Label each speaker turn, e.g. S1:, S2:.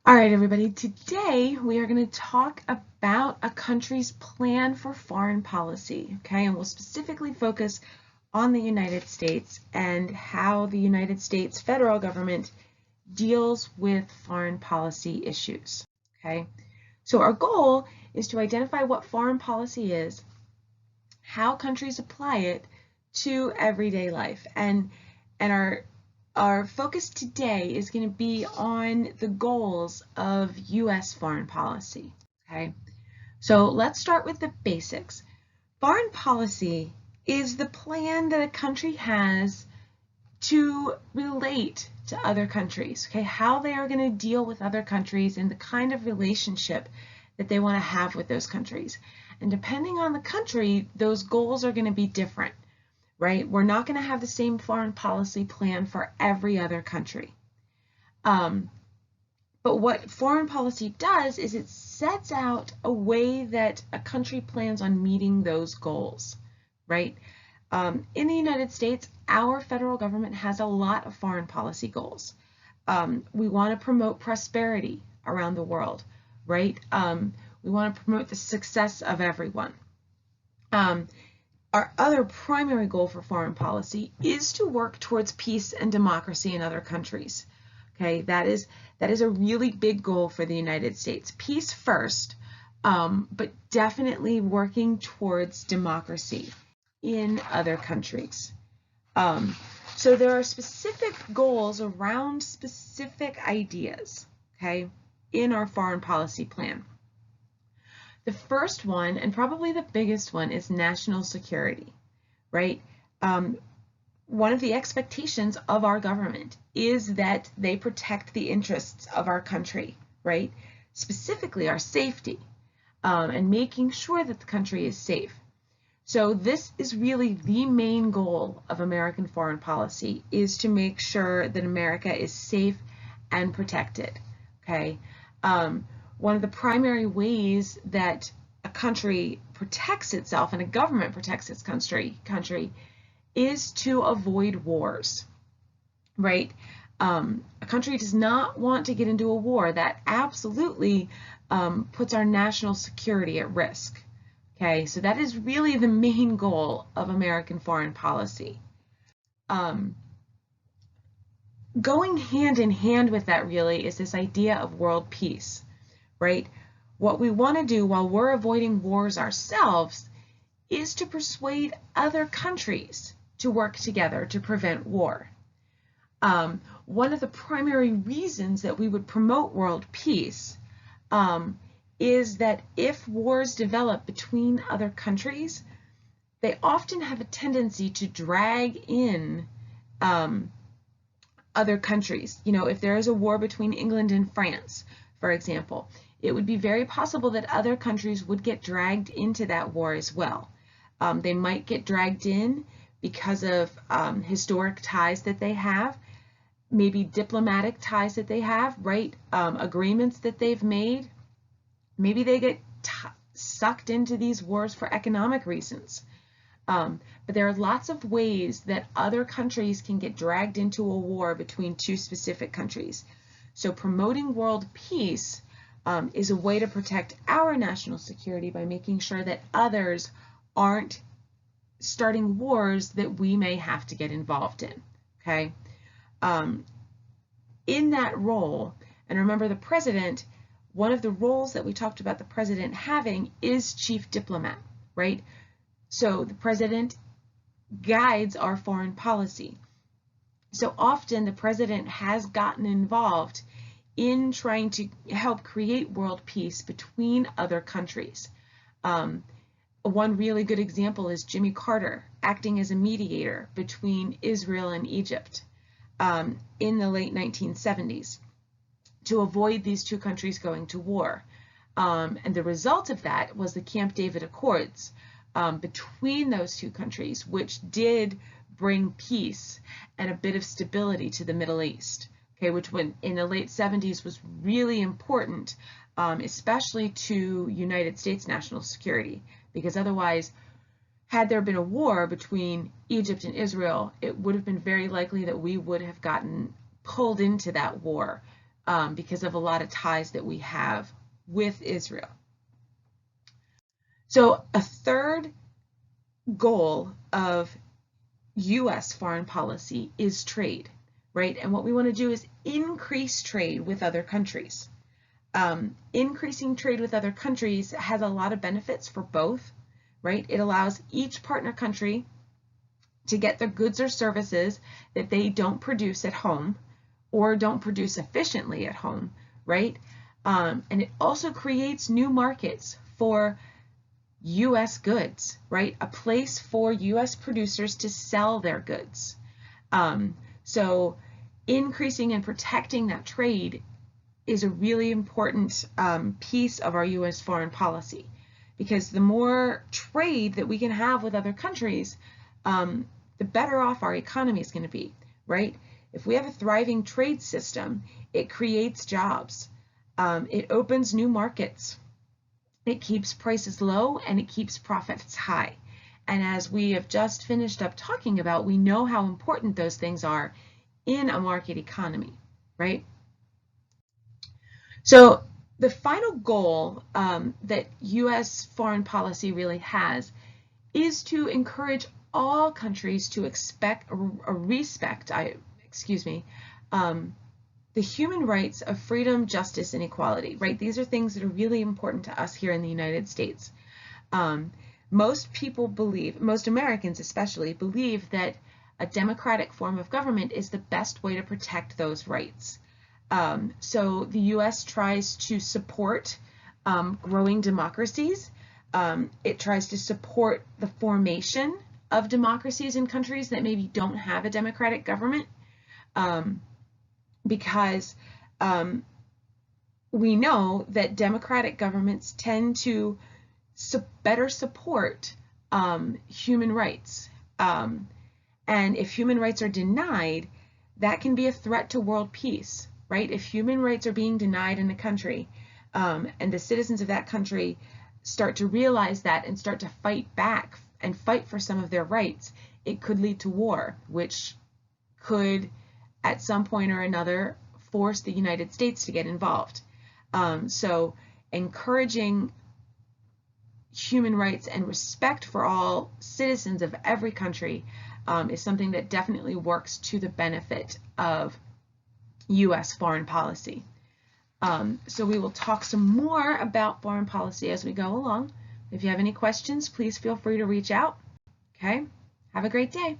S1: All right, everybody, today we are going to talk about a country's plan for foreign policy, okay? And we'll specifically focus on the United States and how the United States federal government deals with foreign policy issues, okay? So our goal is to identify what foreign policy is, how countries apply it to everyday life, and our focus today is going to be on the goals of U.S. foreign policy. Okay, so let's start with the basics. Foreign policy is the plan that a country has to relate to other countries, okay, how they are going to deal with other countries and the kind of relationship that they want to have with those countries. And depending on the country, those goals are going to be different, right? We're not going to have the same foreign policy plan for every other country. But what foreign policy does is it sets out a way that a country plans on meeting those goals, right? In the United States, our federal government has a lot of foreign policy goals. We want to promote prosperity around the world, right? We want to promote the success of everyone. Our other primary goal for foreign policy is to work towards peace and democracy in other countries. Okay, that is a really big goal for the United States. Peace first, but definitely working towards democracy in other countries. So there are specific goals around specific ideas, okay, in our foreign policy plan. The first one, and probably the biggest one, is national security, right? One of the expectations of our government is that they protect the interests of our country, right? Specifically our safety, and making sure that the country is safe. So this is really the main goal of American foreign policy, is to make sure that America is safe and protected, okay? One of the primary ways that a country protects itself and a government protects its country is to avoid wars, right? A country does not want to get into a war. That absolutely puts our national security at risk. Okay, so that is really the main goal of American foreign policy. Going hand in hand with that really is this idea of world peace, right? What we want to do while we're avoiding wars ourselves is to persuade other countries to work together to prevent war. One of the primary reasons that we would promote world peace is that if wars develop between other countries, they often have a tendency to drag in other countries. You know, if there is a war between England and France, for example, it would be very possible that other countries would get dragged into that war as well. They might get dragged in because of historic ties that they have, maybe diplomatic ties that they have, right? Agreements that they've made. Maybe they get sucked into these wars for economic reasons. But there are lots of ways that other countries can get dragged into a war between two specific countries. So promoting world peace is a way to protect our national security by making sure that others aren't starting wars that we may have to get involved in, okay? In that role, and remember the president, one of the roles that we talked about the president having is chief diplomat, right? So the president guides our foreign policy. So often the president has gotten involved in trying to help create world peace between other countries. One really good example is Jimmy Carter acting as a mediator between Israel and Egypt in the late 1970s to avoid these two countries going to war. And the result of that was the Camp David Accords between those two countries, which did bring peace and a bit of stability to the Middle East, okay, which in the late 70s was really important, especially to United States national security, because otherwise, had there been a war between Egypt and Israel, it would have been very likely that we would have gotten pulled into that war because of a lot of ties that we have with Israel. So a third goal of U.S. foreign policy is trade, right? And what we want to do is increase trade with other countries. Increasing trade with other countries has a lot of benefits for both, right? It allows each partner country to get their goods or services that they don't produce at home or don't produce efficiently at home, right? And it also creates new markets for U.S. goods, right? A place for U.S. producers to sell their goods. So increasing and protecting that trade is a really important piece of our U.S. foreign policy, because the more trade that we can have with other countries, the better off our economy is going to be, right? If we have a thriving trade system, it creates jobs. It opens new markets. It keeps prices low and it keeps profits high. And as we have just finished up talking about, we know how important those things are in a market economy, right? So the final goal that U.S. foreign policy really has is to encourage all countries to respect the human rights of freedom, justice, and equality, right? These are things that are really important to us here in the United States. Most people believe, most Americans especially, believe that a democratic form of government is the best way to protect those rights. So the U.S. tries to support growing democracies. It tries to support the formation of democracies in countries that maybe don't have a democratic government, because we know that democratic governments tend to better support human rights. And if human rights are denied, that can be a threat to world peace, right? If human rights are being denied in a country, and the citizens of that country start to realize that and start to fight back and fight for some of their rights, it could lead to war, which could, at some point or another, force the United States to get involved. So encouraging human rights and respect for all citizens of every country is something that definitely works to the benefit of U.S. foreign policy. So we will talk some more about foreign policy as we go along. If you have any questions, please feel free to reach out. Okay? Have a great day.